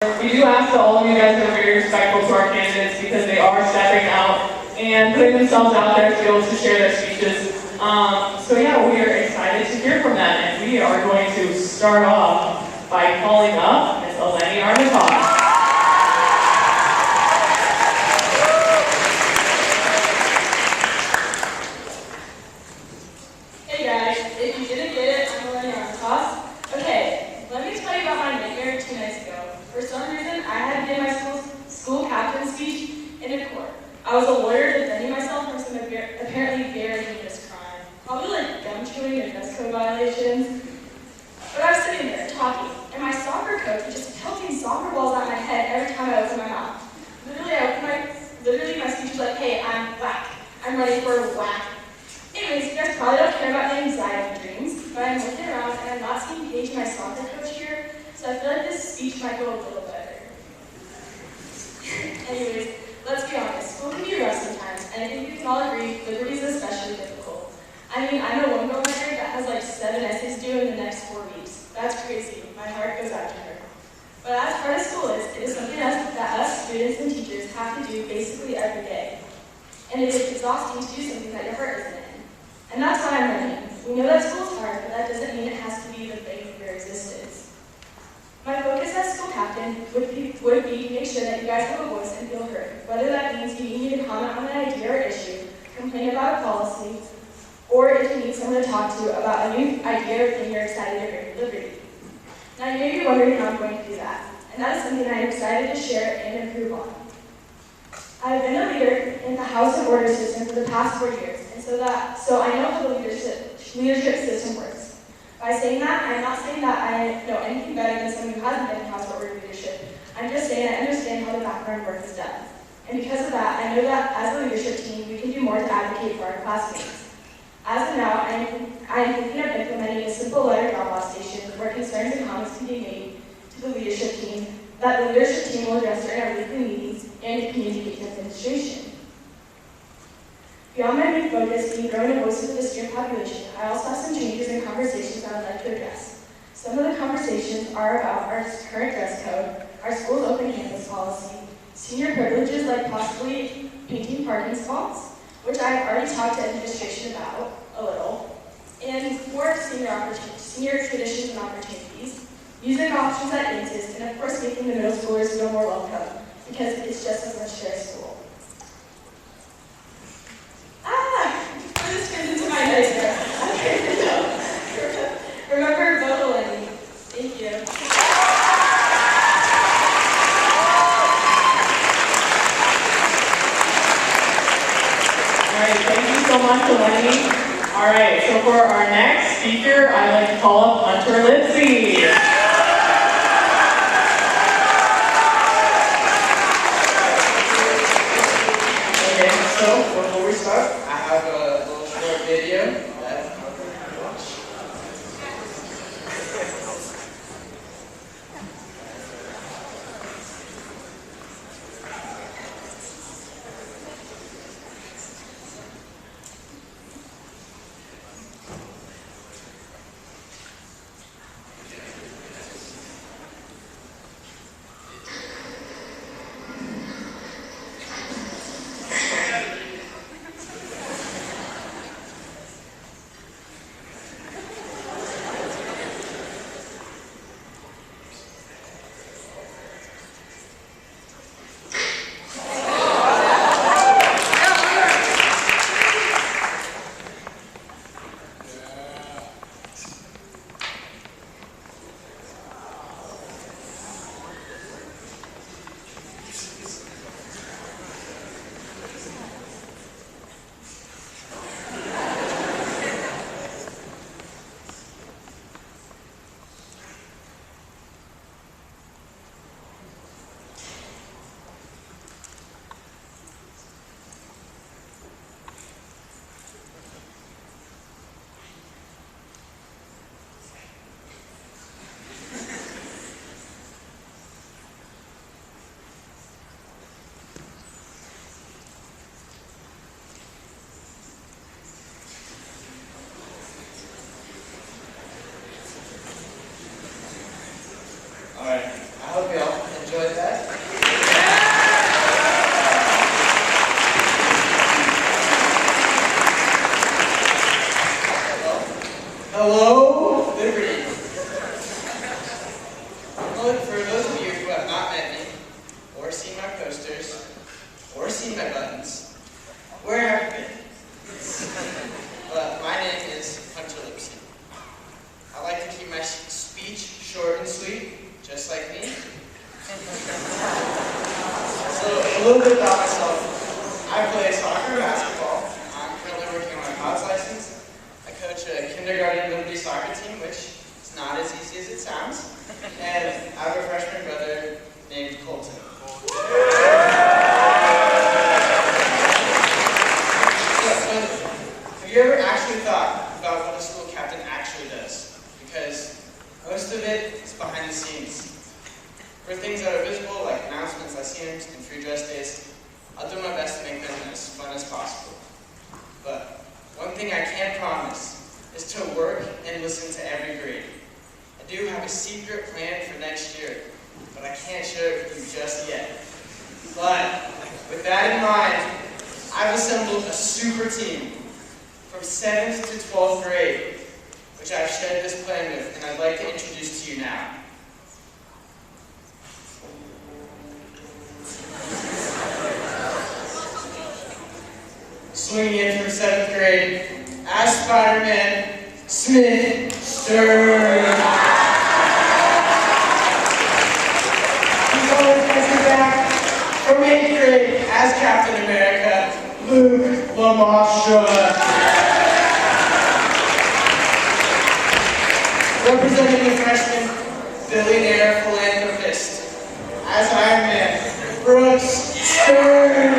We do ask that all of you guys are very respectful to our candidates because they are stepping out and putting themselves out there to be able to share their speeches. So yeah, we are excited to hear from them, and we are going to start off by calling up Miss Eleni Armatas. Hey guys, if you didn't get it, I'm Eleni Armatas. Okay, let me tell you about my nightmare 2 nights ago. For some reason, I had to give my school captain speech in a court. I was a lawyer defending myself from some apparently very heinous crime. Probably like gum chewing or dress code violations. But I was sitting there talking, and my soccer coach was just pelting soccer balls at my head every time I opened my mouth. Literally my speech was like, hey, I'm whack. I'm ready for a whack. Anyways, you guys probably don't care about the anxiety dreams, but I'm looking around and I'm not seeing Paige, my soccer coach here, so I feel like this speech might go a little better. Anyways, let's be honest, school can be rough sometimes, and I think we can all agree liberty is especially difficult. I mean, I know one girl here that has like 7 essays due in the next 4 weeks. That's crazy. My heart goes out to her. But as hard as school is, it is something that us students and teachers have to do basically every day. And it is exhausting to do something that your heart isn't in. And that's why I'm running. We know that school's hard, but that doesn't mean it has to be the bane of your existence. My focus as school captain would be to make sure that you guys have a voice and feel heard, whether that means you need me to comment on an idea or issue, complain about a policy, or if you need someone to talk to about a new idea or thing you're excited to bring to liberty. Now you may be wondering how I'm going to do that, and that is something I'm excited to share and improve on. I've been a leader in the House and Order system for the past 4 years, and so I know how the leadership system works. By saying that, I'm not saying that I know anything better than someone who hasn't been in House or Order leadership. I'm just saying I understand how the background work is done. And because of that, I know that as a leadership team, we can do more to advocate for our classmates. As of now, I am thinking of implementing a simple letter drop-off station where concerns and comments can be made to the leadership team that the leadership team will address during our weekly meetings and to communicate to administration. Beyond my main focus being growing the voice of the student population, I also have some changes and conversations I would like to address. Some of the conversations are about our current dress code, our school's open campus policy, senior privileges like possibly painting parking spots, which I have already talked to administration about a little, and more senior traditions and opportunities, music options at Intis, and of course making the middle schoolers feel more welcome, because it's just as much their school. This turns into my nightmare. Remember, vote Eleni. Thank you. All right, thank you so much, Eleni. All right, so for our next speaker, I'd like to call up Hunter Lipsey. Okay, so before we start, I have a little short video that I'm going to watch. enjoyed that? Hello, Liberty. Well, for those of you who have not met me, or seen my posters, or seen my buttons, where have you been? My name is Lipsey. I like to keep my speech short and sweet, just like me. So, a little bit about myself. I play soccer and basketball. I'm currently working on my college license. I coach a kindergarten Liberty soccer team, which is not as easy as it sounds. And I have a freshman brother named Colton. Have you ever actually thought about what a school captain actually does? Because most of it is behind the scenes. For things that are visible, like announcements, lyceums, and free dress days, I'll do my best to make them as fun as possible. But one thing I can promise is to work and listen to every grade. I do have a secret plan for next year, but I can't share it with you just yet. But with that in mind, I've assembled a super team from 7th to 12th grade, which I've shared this plan with, and I'd like to introduce to you now. Swinging in from 7th grade, as Spider-Man, Smith Stern. He's always catching back from 8th grade, as Captain America, Luke LaMasha. Representing the freshman, billionaire philanthropist, as Iron Man, Brooks Stern.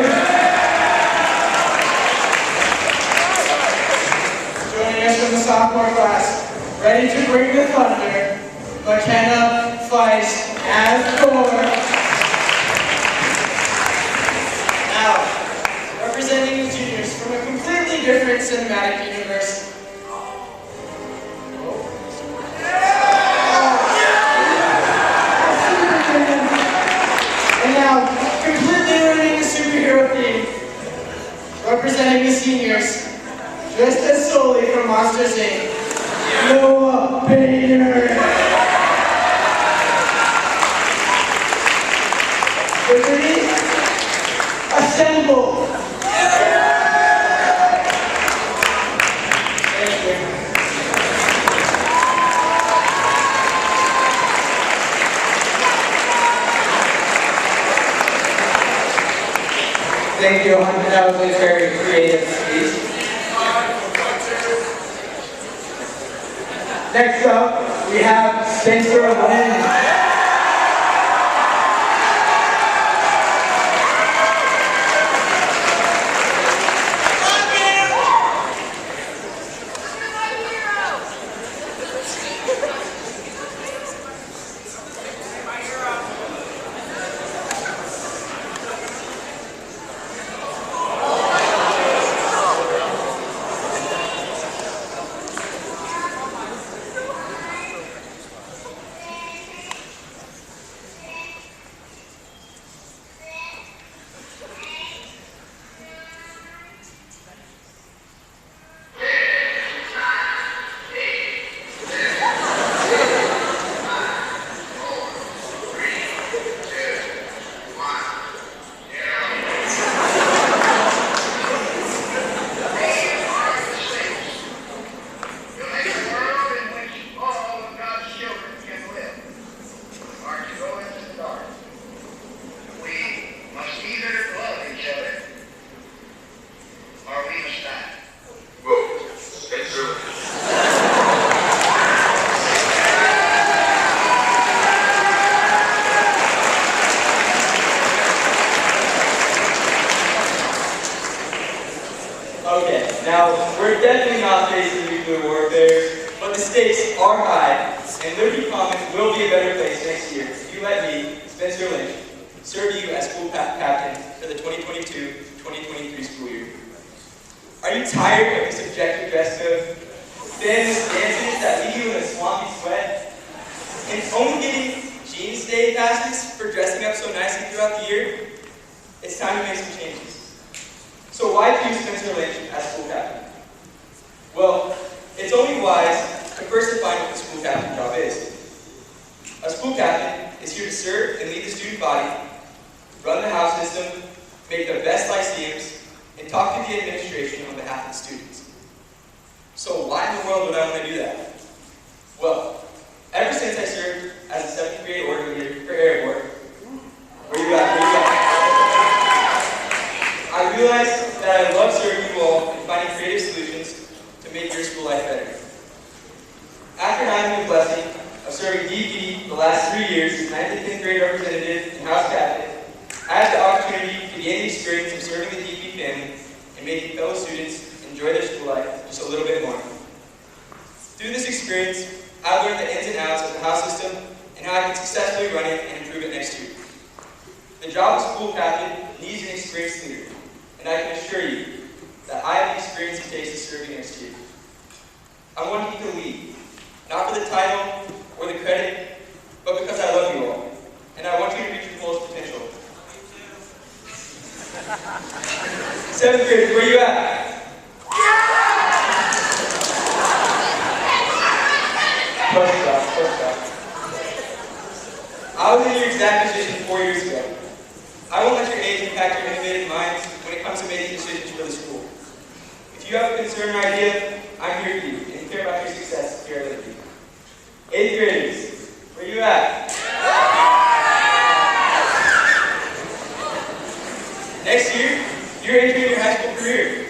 Joining us from the sophomore class, ready to bring the thunder, McKenna Feist as Thor. Now, representing the juniors from a completely different cinematic universe, and now, completely ruining the superhero theme, representing the seniors, dressed as Sully from Monsters Inc., Noah Bader. Liberty, assemble. Thank you. Thank you, that was a very creative speech. Next up, we have Spencer Lynch. Now, we're definitely not facing nuclear warfare, but the stakes are high, and Liberty Commons will be a better place next year if you let me, Spencer Lynch, serve you as school captain for the 2022-2023 school year. Are you tired of the subjective dress code? Thin dances that leave you in a swampy sweat? And it's only getting Jeans Day passes for dressing up so nicely throughout the year, it's time to make some changes. So why choose Spencer Lynch as school captain? Well, it's only wise to first define what the school captain job is. A school captain is here to serve and lead the student body, run the house system, make the best lyceums, and talk to the administration on behalf of the students. So why in the world would I want to do that? Well, ever since I served as a 7th grade org leader for Airborne, where you at? I realized that I love serving you all and finding creative solutions to make your school life better. After having the blessing of serving DP the last 3 years as 9th and 10th grade representative and house captain, I had the opportunity to gain the experience of serving the DP family and making fellow students enjoy their school life just a little bit more. Through this experience, I learned the ins and outs of the house system and how I can successfully run it and improve it next year. The job of school captain needs an experienced leader, and I can assure you that I have the experience it takes to serve you next year. I want you to lead, not for the title or the credit, but because I love you all, and I want you to reach your fullest potential. 7th grade, where you at? Push up. I was in your exact position 4 years ago. I won't let your age impact your innovative minds when it comes to making decisions for the school. If you have a concern or idea, I'm here for you and care about your success here at Lipsey. 8th graders, where you at? Next year, you're entering your high school career.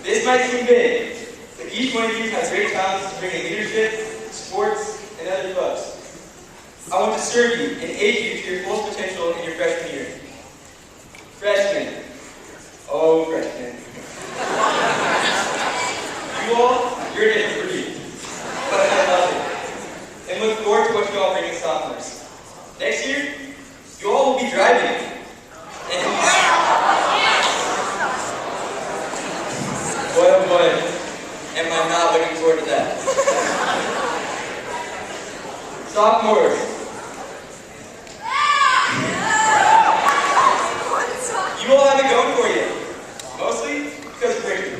This might seem big, but each one of you has great talents to bring in leadership, sports, and other clubs. I want to serve you and aid you to your fullest potential in your freshman year. Freshmen. Oh, freshmen. You all, you're a different breed. But I love it. And look forward to what you all bring in sophomores. Next year, you all will be driving. And boy, oh boy, am I not looking forward to that. Sophomores. You all have it going for you. Mostly because of Richard.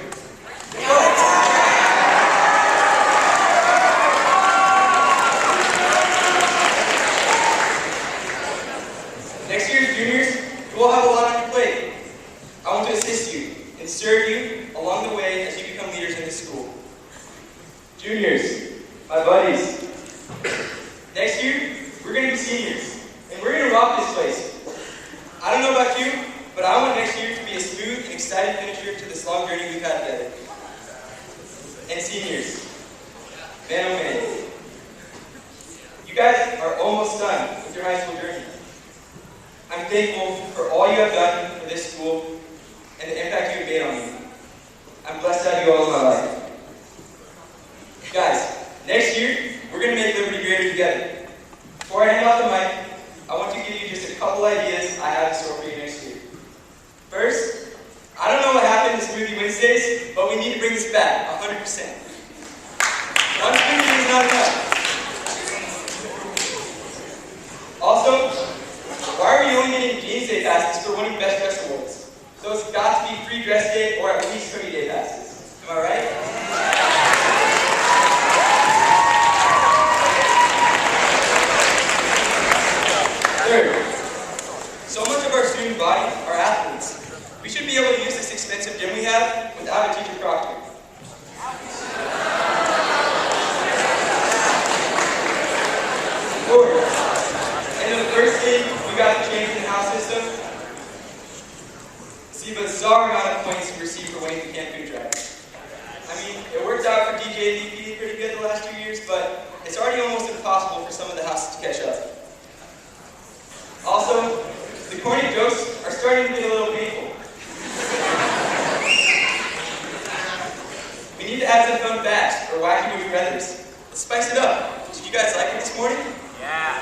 Next year's juniors, you all have a lot on your plate. I want to assist you and serve you along the way as you become leaders in this school. Juniors, my buddies, next year, we're going to be seniors, and we're going to rock this place. I don't know about you, but I want next year to be a smooth and exciting finisher to this long journey we've had together. And seniors, man oh man, you guys are almost done with your high school journey. I'm thankful for all you have done for this school and the impact you have made on me. I'm blessed to have you all in my life. Guys, next year, we're going to make Liberty greater together. Before I hand off the mic, I want to give you just a couple ideas I have in store for you next year. First, I don't know what happened to Smoothie Wednesdays, but we need to bring this back, 100%. One smoothie is not enough. Also, why are we only getting Jeans Day passes for winning Best Dress Awards? So it's got to be free dress day or at least Cookie Day passes. Am I right? Third, so much of our student body are athletes. We should be able to use this expensive gym we have without a teacher proctor. Fourth, and the first thing we got to change in the house system is the bizarre amount of points we receive for winning the camp food drive. I mean, it worked out for DJ and DP pretty good the last 2 years, but it's already almost impossible for some of the houses to catch up. Also, the corny jokes are starting to get a little painful. We need to add some fun facts or wacky would you rathers. Let's spice it up. Did you guys like it this morning? Yeah.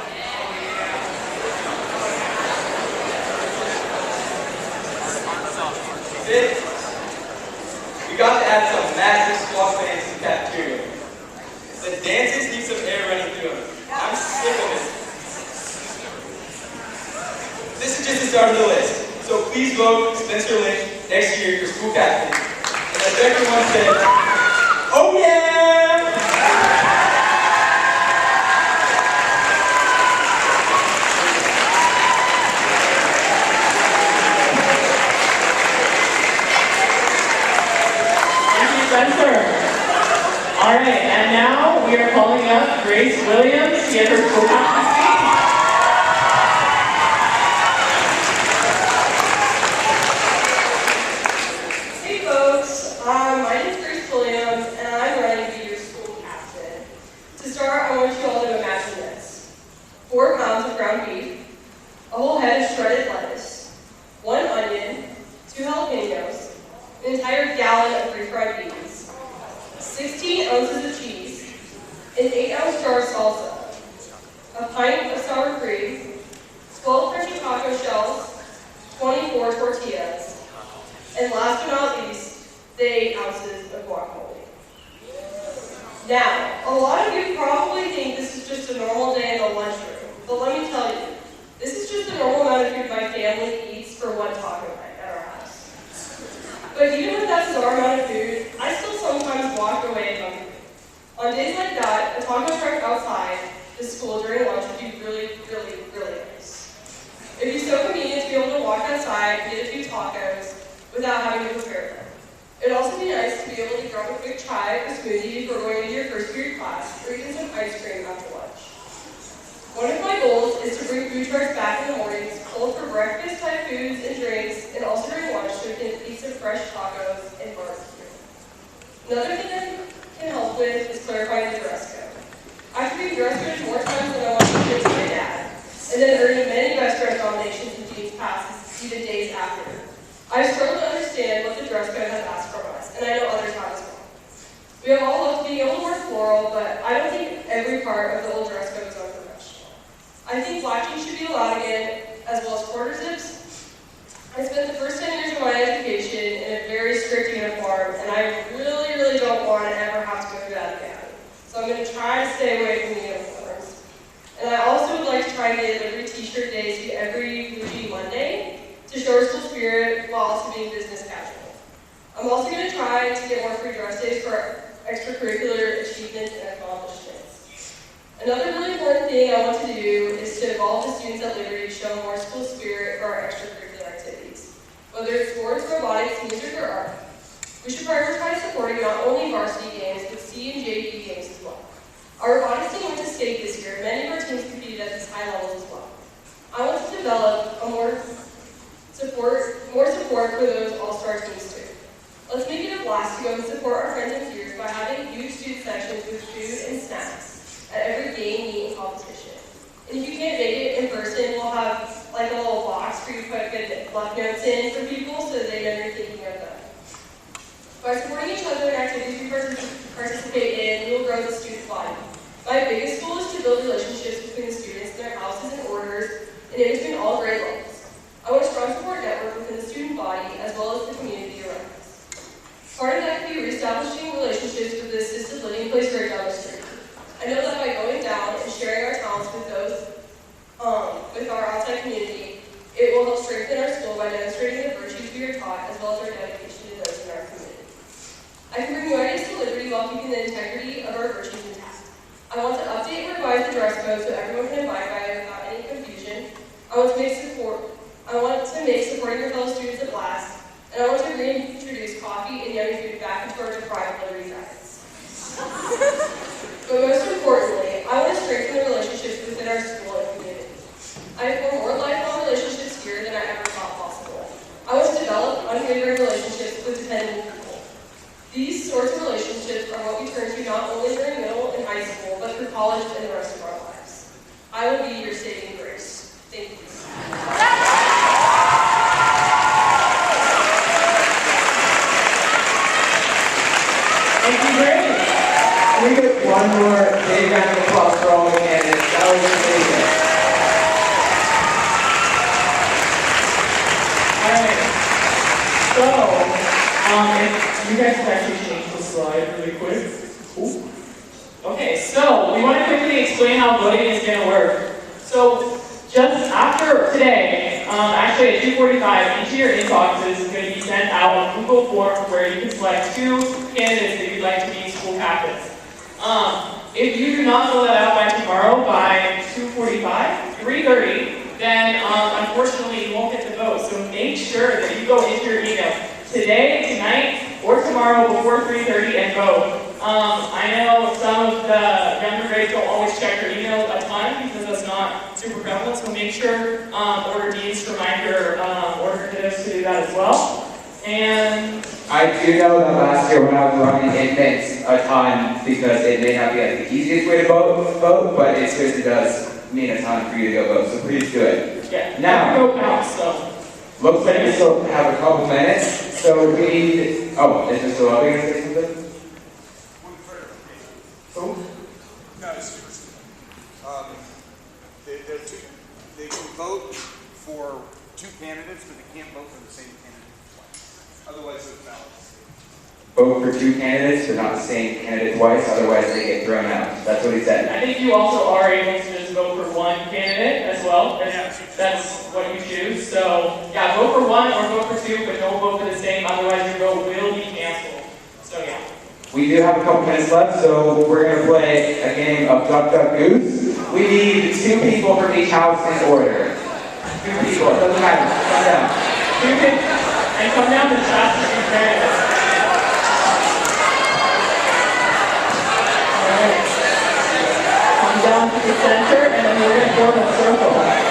Fifth, we got to add some massive squat fans in the cafeteria. The dances need some air running through them. I'm sick of it. start of the list. So please vote Spencer Lynch next year for school captain. And as everyone said, oh yeah! Thank you, Spencer. All right, and now we are calling up Grace Williams to get her school captain speech. Hey folks, my name is Grace Williams and I'm ready to be your school captain. To start, I want you all to imagine this. 4 pounds of ground beef, a whole head of shredded lettuce, 1 onion, 2 jalapenos, an entire gallon of refried beans, 16 ounces of cheese, an 8-ounce jar of salsa, a pint of sour cream, 12 crunchy taco shells, 24 tortillas, and last but not least, the 8 ounces of guacamole. Now, a lot of you probably think this is just a normal day in the lunchroom, but let me tell you, this is just a normal amount of food my family eats for 1 taco night at our house. But even if that's our amount of food, I still sometimes walk away hungry. On days like that, a taco truck outside the school during lunch would be really, really, really nice. It'd be so convenient to be able to walk outside and get a few tacos without having to prepare them. It'd also be nice to be able to grab a quick chai or smoothie before going into your first period class, or even some ice cream after lunch. One of my goals is to bring food trucks back in the mornings, cold for breakfast type foods and drinks, and also during lunch so we can eat some fresh tacos and barbecue. Another thing I can help with is clarifying the dress code. I've been dress code more times than I want to give to my dad, and then earning many best dress nominations and jeans passes even days after. I've struggled to understand what the dress code has asked from us, and I know others have as well. We have all loved being able to wear floral, but I don't think every part of the old dress code is unprofessional. I think black jeans should be allowed again, as well as quarter zips. I spent the first 10 years of my education in a very strict uniform, and I really, really don't want to ever have to go through that again. So I'm going to try to stay away from the uniforms. And I also would like to try to get Liberty T-shirt days to every Bougie Monday, to show our school spirit while also being business casual. I'm also going to try to get more free dress days for extracurricular achievements and accomplishments. Another really important thing I want to do is to involve the students at Liberty to show more school spirit for our extracurricular activities. Whether it's sports, robotics, music, or art. We should prioritize supporting not only varsity games, but C and JV games as well. Our robotics team went to state this year, and many of our teams competed at these high levels as well. I want to develop more support for those all-star teams too. Let's make it a blast to go and support our friends and peers by having huge student sections with food and snacks at every game, meet, and competition. And if you can't make it in person, we'll have like a little box for you to put good luck notes in for people so that they know you're thinking of them. By supporting each other in activities we participate in, we will grow the student body. My biggest goal is to build relationships between the students and their houses and orders, and in between all grade levels. I want a strong support network within the student body as well as the community around us. Part of that could be reestablishing relationships with the assisted living place right down the street. I know that by going down and sharing our talents with those, with our outside community, it will help strengthen our school by demonstrating the virtues we are taught as well as our dedication to those in our community. I can bring new ideas to Liberty while keeping the integrity of our virtues intact. I want to update and revise the dress code so everyone can abide by it without any confusion. I want to make supporting your fellow students a blast, and I want to reintroduce coffee and yummy food back into our deprived Liberty diets. But most importantly, I want to strengthen the relationships within our school and community. I have formed more lifelong relationships here than I ever thought possible. I want to develop unwavering relationships with dependent people. These sorts of relationships are what we turn to not only during middle and high school, but through college and the rest of our lives. I will be your saving grace. Thank you. Thank you, Grace. Can we get one more big round of applause for all the candidates? That was amazing. Alright, so, if you guys could actually change the slide really quick. Ooh. Okay, so we want to quickly explain how voting is going to work. So, just after today, Actually, at 2:45, each of your inboxes is going to be sent out a Google form where you can select 2 candidates that you'd like to be school captains. If you do not fill that out by tomorrow, by 2:45, 3:30, then unfortunately you won't get the vote. So make sure that you go into your email today, tonight, or tomorrow before 3:30 and vote. I know some of the younger grades don't always check their emails a ton because that's not super prevalent, so make sure order deans remind your order kiddos to do that as well. And I do know that last year when I was running, it meant a ton because it may not be like the easiest way to vote, but it seriously does mean a ton for you to go vote, so please do it. yeah, Now- go counts, so. Looks like we still have a couple minutes, so we need, oh, is Mr. Lovey going to say something? They can vote for 2 candidates, but they can't vote for the same candidate twice. Otherwise, it's valid. Vote for 2 candidates, but not the same candidate twice, otherwise they get thrown out. That's what he said. I think you also are able to just vote for 1 candidate as well. That's what you choose. So yeah, vote for 1 or vote for 2, but don't vote for the same, otherwise your vote will be canceled. So yeah. We do have a couple minutes left, so we're going to play a game of Duck Duck Goose. We need 2 people from each house in order. 2 people, it doesn't matter, come down. And come down as fast as you can. Alright. Come down to the center and then we're going to form a circle. Alright.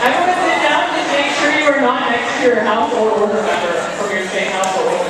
Everyone sit down, just make sure you are not next to your household order member from your same household.